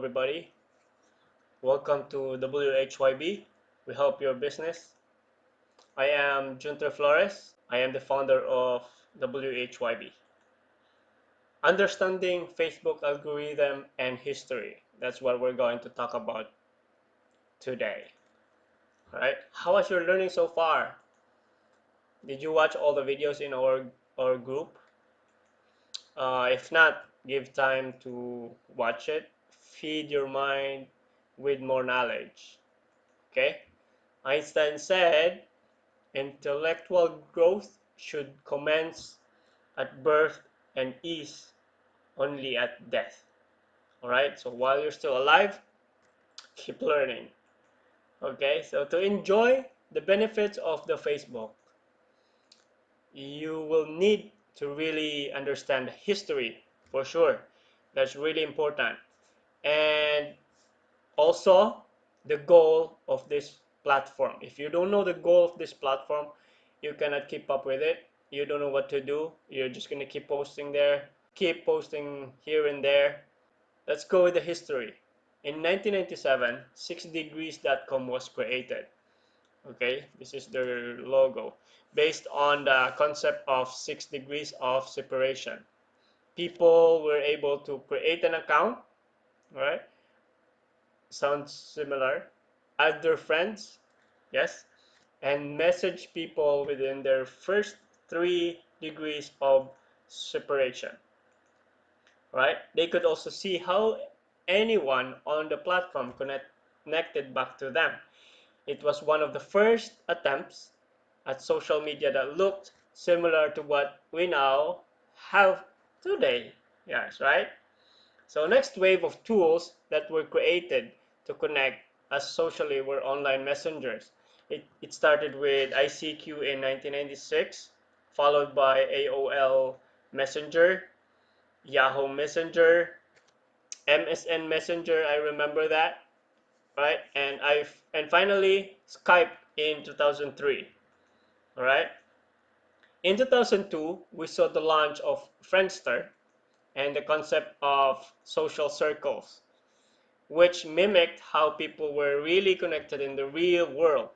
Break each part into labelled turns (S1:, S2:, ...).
S1: everybody. Welcome to WHYB. We help your business. I am Junter Flores. I am the founder of WHYB. Understanding Facebook algorithm and history. That's what we're going to talk about today. All right. How was your learning so far? Did you watch all the videos in our group? If not, give time to watch it. Feed your mind with more knowledge. Okay? Einstein said, intellectual growth should commence at birth and ease only at death. Alright, so while you're still alive, keep learning. Okay, so to enjoy the benefits of the Facebook, you will need to really understand the history for sure. That's really important. And also the goal of this platform. If you don't know the goal of this platform, you cannot keep up with it. You don't know what to do. You're just going to keep posting there, keep posting here and there. Let's go with the history. In 1997, 6degrees.com was created. Okay, this is their logo, based on the concept of 6 degrees of separation. People were able to create an account, right? Sounds similar. Add their friends, yes, and message people within their first 3 degrees of separation, right? They could also see how anyone on the platform connected back to them. It was one of the first attempts at social media that looked similar to what we now have today. Yes, right? So next wave of tools that were created to connect us socially were online messengers. It started with ICQ in 1996, followed by AOL Messenger, Yahoo Messenger, MSN Messenger, I remember that, right? And finally Skype in 2003, all right? In 2002, we saw the launch of Friendster and the concept of social circles, which mimicked how people were really connected in the real world.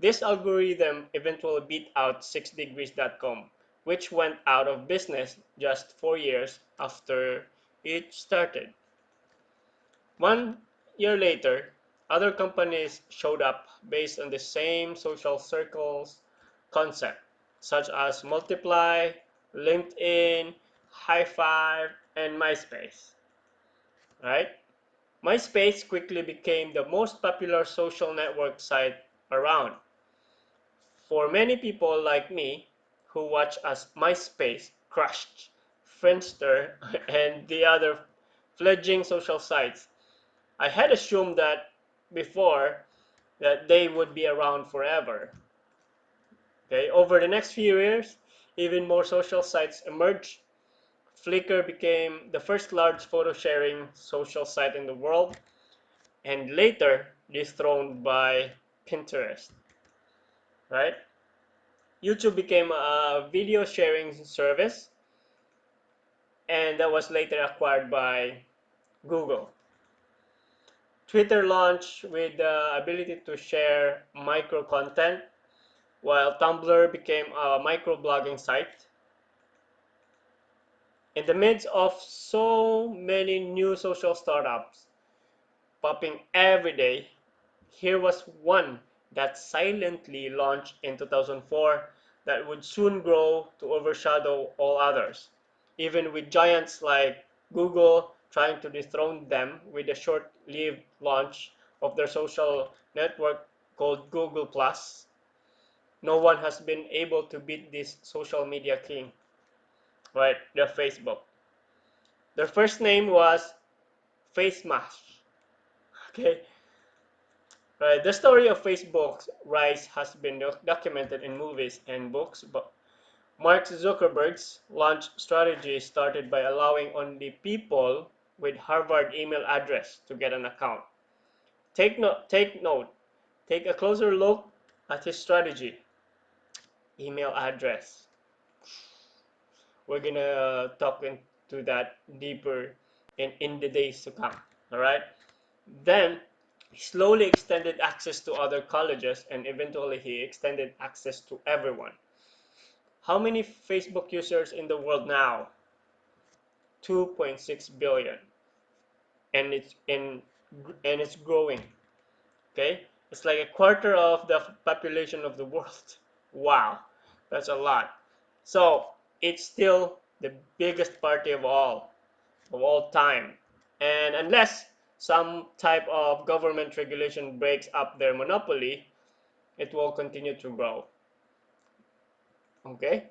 S1: This algorithm eventually beat out 6degrees.com, which went out of business just 4 years after it started. 1 year later, other companies showed up based on the same social circles concept, such as Multiply, LinkedIn, High Five, and MySpace. Right? MySpace quickly became the most popular social network site around. For many people like me who watched as MySpace crushed Friendster and the other fledgling social sites, I had assumed that before that they would be around forever. Okay, over the next few years, even more social sites emerged. Flickr became the first large photo sharing social site in the world, and later dethroned by Pinterest, right? YouTube became a video sharing service, and that was later acquired by Google. Twitter launched with the ability to share micro content, while Tumblr became a microblogging site. In the midst of so many new social startups popping every day, here was one that silently launched in 2004 that would soon grow to overshadow all others, even with giants like Google trying to dethrone them with the short-lived launch of their social network called Google Plus. No one has been able to beat this social media king, right? The Facebook. Their first name was FaceMash. Okay, right. The story of Facebook's rise has been documented in movies and books, but Mark Zuckerberg's launch strategy started by allowing only people with Harvard email address to get an account. Take a closer look at his strategy. Email address. We're gonna talk into that deeper in the days to come. All right. Then he slowly extended access to other colleges, and eventually he extended access to everyone. How many Facebook users in the world now? 2.6 billion, and it's growing. Okay, it's like a quarter of the population of the world. Wow, that's a lot. So it's still the biggest party of all time. And unless some type of government regulation breaks up their monopoly, it will continue to grow. Okay?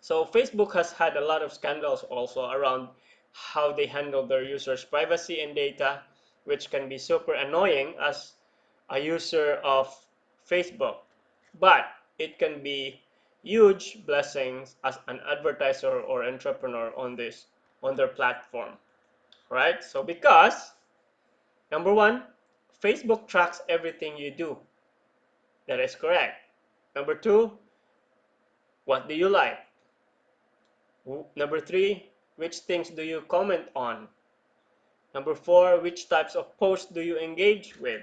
S1: So Facebook has had a lot of scandals also around how they handle their users' privacy and data, which can be super annoying as a user of Facebook. But it can be huge blessings as an advertiser or entrepreneur on their platform, right? So because number one, Facebook tracks everything you do. That is correct. Number two, what do you like? Number three, which things do you comment on? Number four, which types of posts do you engage with?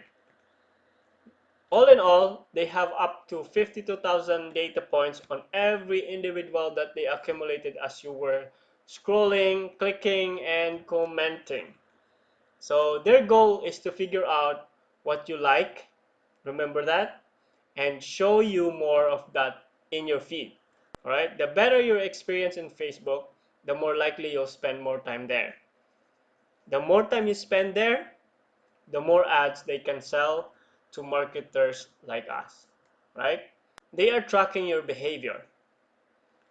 S1: All in all, they have up to 52,000 data points on every individual that they accumulated as you were scrolling, clicking, and commenting. So their goal is to figure out what you like, remember that, and show you more of that in your feed. All right, the better your experience in Facebook, the more likely you'll spend more time there. The more time you spend there, the more ads they can sell to marketers like us, right? They are tracking your behavior.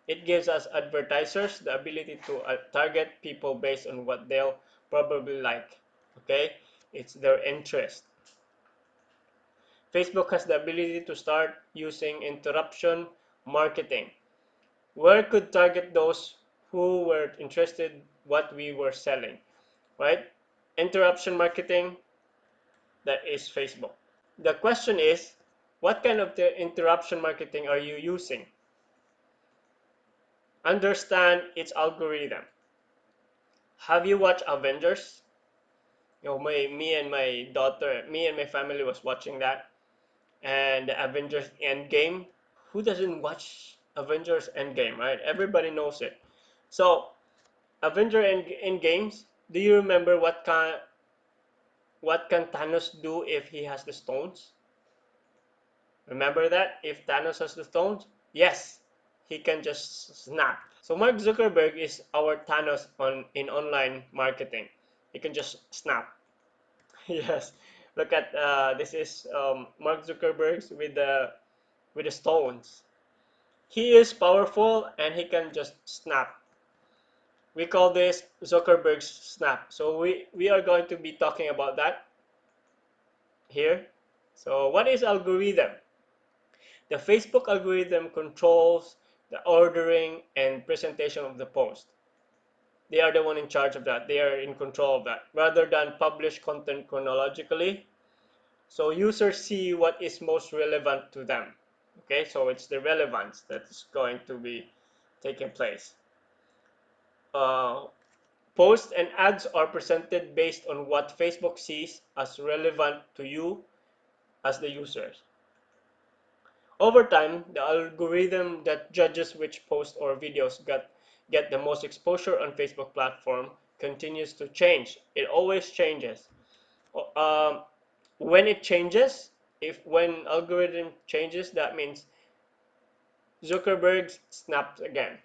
S1: It gives us advertisers the ability to target people based on what they'll probably like, okay? It's their interest. Facebook has the ability to start using interruption marketing, where could target those who were interested what we were selling, right? Interruption marketing, that is Facebook. The question is, what kind of the interruption marketing are you using? Understand its algorithm. Have you watched Avengers? Me and my daughter, me and my family was watching that, and the Avengers Endgame. Who doesn't watch Avengers Endgame, right? Everybody knows it. So Avenger Endgames. Do you remember what can Thanos do if he has the stones? Remember that? If Thanos has the stones? Yes, he can just snap. So Mark Zuckerberg is our Thanos in online marketing. He can just snap. Yes. Look at this is Mark Zuckerberg's with the stones. He is powerful and he can just snap. We call this Zuckerberg's snap. So we are going to be talking about that here. So what is algorithm? The Facebook algorithm controls the ordering and presentation of the post. They are the one in charge of that. They are in control of that. Rather than publish content chronologically, so users see what is most relevant to them. Okay, so it's the relevance that's going to be taking place. Uh, Posts and ads are presented based on what Facebook sees as relevant to you as the users. Over time, the algorithm that judges which posts or videos get the most exposure on Facebook platform continues to change. It always changes. Um, when it changes, if when algorithm changes, that means Zuckerberg snaps again.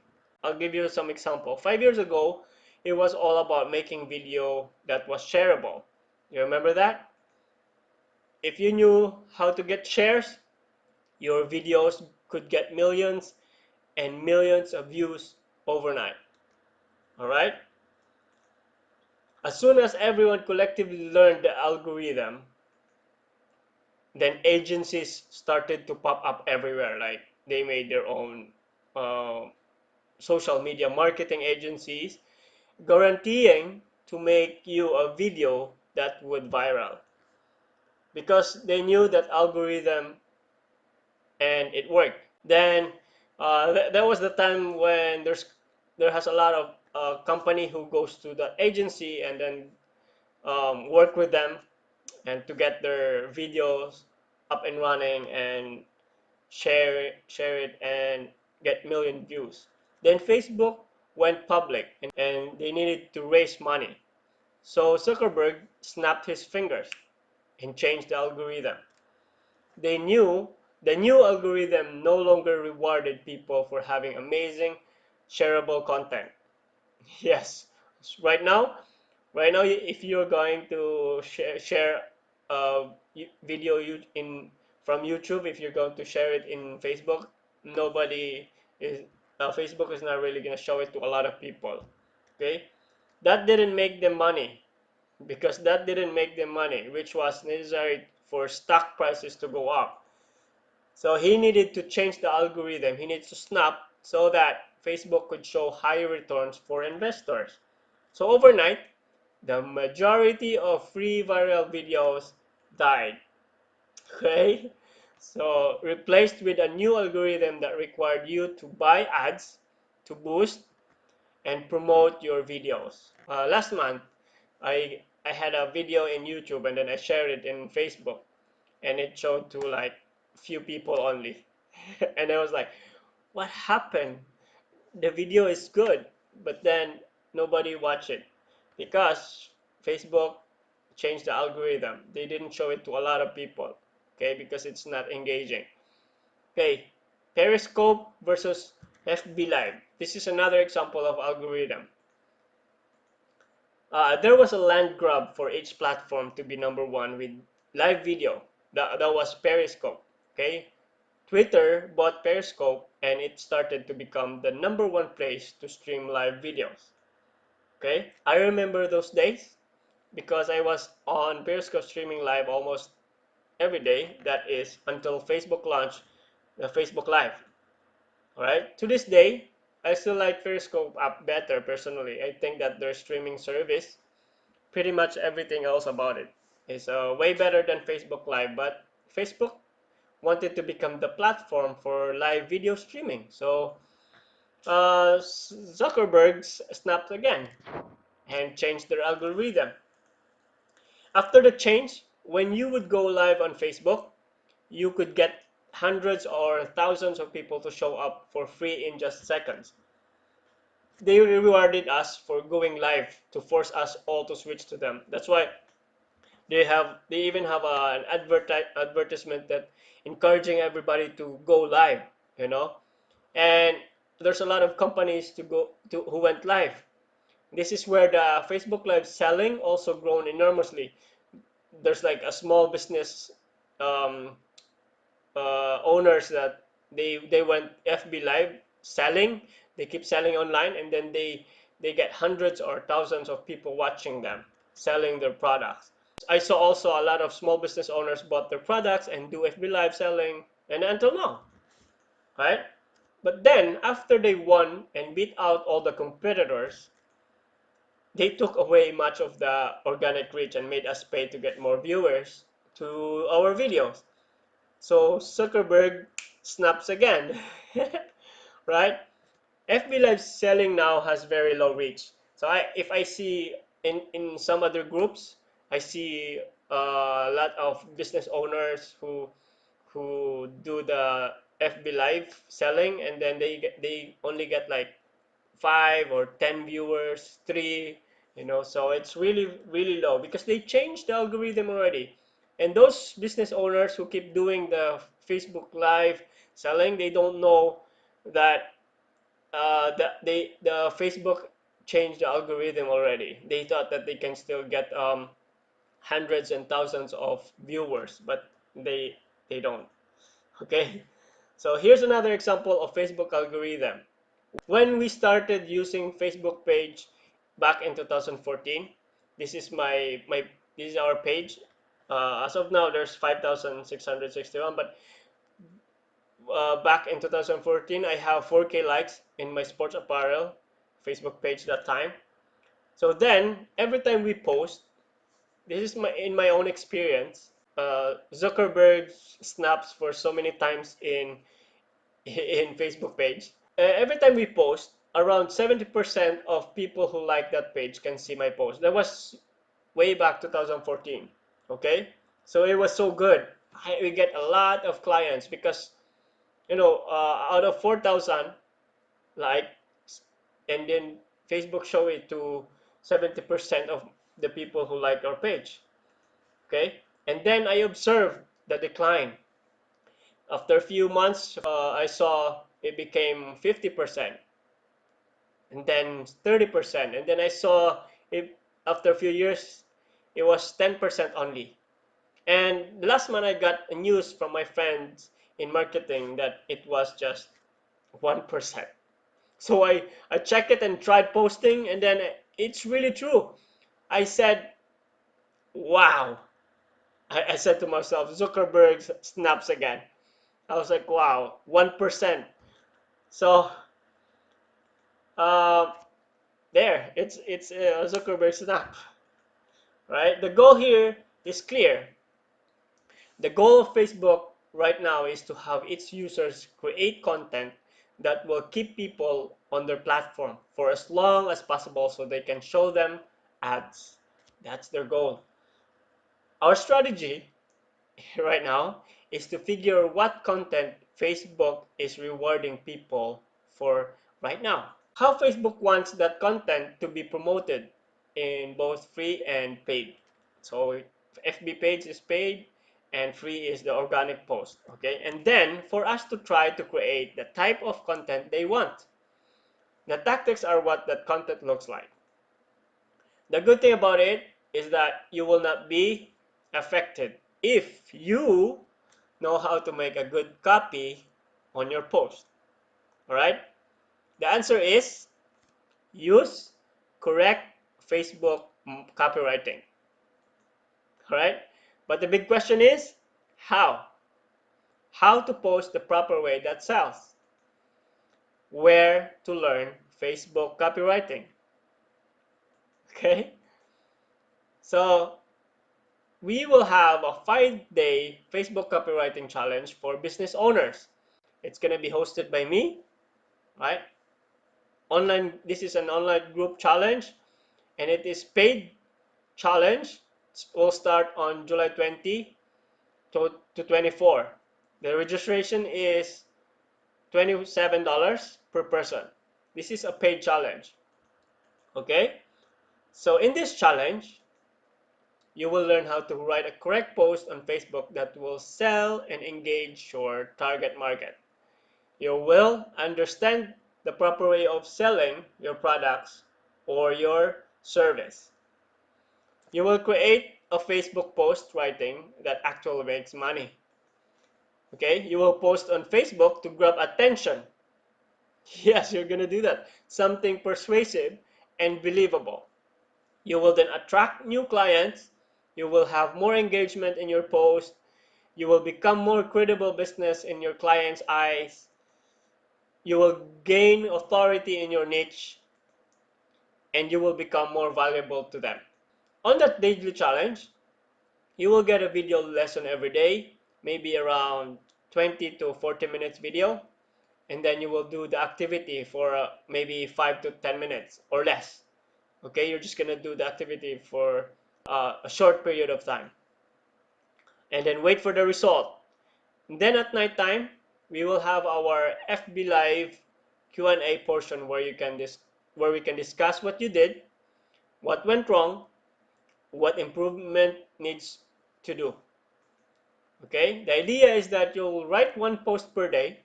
S1: I'll give you some example. 5 years ago, it was all about making video that was shareable. You remember that? If you knew how to get shares, your videos could get millions and millions of views overnight. All right? As soon as everyone collectively learned the algorithm, then agencies started to pop up everywhere. Like they made their own uh, social media marketing agencies, guaranteeing to make you a video that would viral because they knew that algorithm and it worked. Then that was the time when there has a lot of company who goes to the agency and then work with them and to get their videos up and running and share it and get million views. Then Facebook went public and they needed to raise money. So Zuckerberg snapped his fingers and changed the algorithm. They knew the new algorithm no longer rewarded people for having amazing shareable content. Yes, right now, if you're going to share a video in from YouTube, if you're going to share it in Facebook, nobody is Facebook is not really gonna show it to a lot of people. Okay, that didn't make them money because that didn't make them money, which was necessary for stock prices to go up. So he needed to change the algorithm. He needs to snap so that Facebook could show higher returns for investors. So overnight, the majority of free viral videos died. Okay? So replaced with a new algorithm that required you to buy ads to boost and promote your videos. Last month, I had a video in YouTube and then I shared it in Facebook and it showed to like few people only. And I was like, what happened? The video is good, but then nobody watched it because Facebook changed the algorithm. They didn't show it to a lot of people, okay, because it's not engaging. Okay, Periscope versus FB Live. This is another example of algorithm. There was a land grab for each platform to be number one with live video. That was Periscope. Okay, Twitter bought Periscope and it started to become the number one place to stream live videos. Okay, I remember those days because I was on Periscope streaming live almost every day. That is until Facebook launched the Facebook Live. All right, to this day, I still like Periscope app better personally. I think that their streaming service, pretty much everything else about it, is way better than Facebook Live. But Facebook wanted to become the platform for live video streaming. So Zuckerberg snapped again and changed their algorithm. After the change, when you would go live on Facebook, you could get hundreds or thousands of people to show up for free in just seconds. They rewarded us for going live to force us all to switch to them. That's why they even have an advertisement that encouraging everybody to go live, you know. And there's a lot of companies to go to who went live. This is where the Facebook Live selling also grown enormously. There's like a small business um, owners that they went FB Live selling. They keep selling online, and then they get hundreds or thousands of people watching them selling their products. I saw also a lot of small business owners bought their products and do FB Live selling, and until now, right? But then after they won and beat out all the competitors, they took away much of the organic reach and made us pay to get more viewers to our videos. So Zuckerberg snaps again, right? FB Live selling now has very low reach. So if I see in some other groups, I see a lot of business owners who do the FB Live selling, and then they only get like 5 or 10 viewers, three, so it's really low because they changed the algorithm already. And those business owners who keep doing the Facebook Live selling, they don't know that the Facebook changed the algorithm already. They thought that they can still get hundreds and thousands of viewers, but they don't. Okay, so here's another example of Facebook algorithm. When we started using Facebook page back in 2014, this is this is our page. As of now, there's 5,661, but back in 2014, I have 4K likes in my sports apparel Facebook page that time. So then, every time we post, this is in my own experience. Zuckerberg snaps for so many times in in Facebook page. Every time we post, around 70% of people who like that page can see my post. way back 2014. Okay, so it was so good. We get a lot of clients because out of 4,000 like, and then Facebook show it to 70% of the people who like our page. Okay, and then I observed the decline. After a few months, I saw it became 50%, and then 30%, and then I saw it after a few years, it was 10% only. And last month, I got a news from my friends in marketing that it was just 1%. So I checked it and tried posting, and then it's really true. I said, wow. I said to myself, Zuckerberg snaps again. I was like, wow, 1%. So uh, there, it's Zuckerberg snap, right? The goal here is clear. The goal of Facebook right now is to have its users create content that will keep people on their platform for as long as possible so they can show them ads. That's their goal. Our strategy right now is to figure what content Facebook is rewarding people for right now. How Facebook wants that content to be promoted in both free and paid. So FB page is paid and free is the organic post. Okay, and then for us to try to create the type of content they want. The tactics are what that content looks like. The good thing about it is that you will not be affected if you know how to make a good copy on your post. All right? The answer is use correct Facebook copywriting. All right? But the big question is how? How to post the proper way that sells. Where to learn Facebook copywriting. Okay? So we will have a 5-day Facebook copywriting challenge for business owners. It's going to be hosted by me, right? This is an online group challenge, and it is paid challenge. It will start on July 20 to 24. The registration is $27 per person. This is a paid challenge. Okay? So in this challenge, you will learn how to write a correct post on Facebook that will sell and engage your target market. You will understand the proper way of selling your products or your service. You will create a Facebook post writing that actually makes money. Okay, you will post on Facebook to grab attention. Yes, you're gonna do that. Something persuasive and believable. You will then attract new clients. You will have more engagement in your post. You will become more credible business in your clients' eyes. You will gain authority in your niche, and you will become more valuable to them. On that daily challenge, you will get a video lesson every day, maybe around 20 to 40 minutes video, and then you will do the activity for maybe 5 to 10 minutes or less. Okay, you're just gonna do the activity for a short period of time, and then wait for the result. And then at night time, we will have our FB Live Q&A portion where we can discuss what you did, what went wrong, what improvement needs to do. Okay, the idea is that you'll write one post per day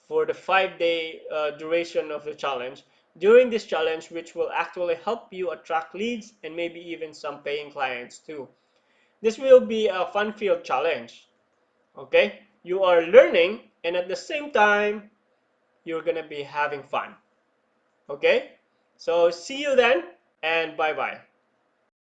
S1: for the 5-day duration of the challenge. During this challenge, which will actually help you attract leads and maybe even some paying clients too. This will be a fun-filled challenge. Okay, you are learning, and at the same time, you're gonna be having fun. Okay, so see you then, and bye bye.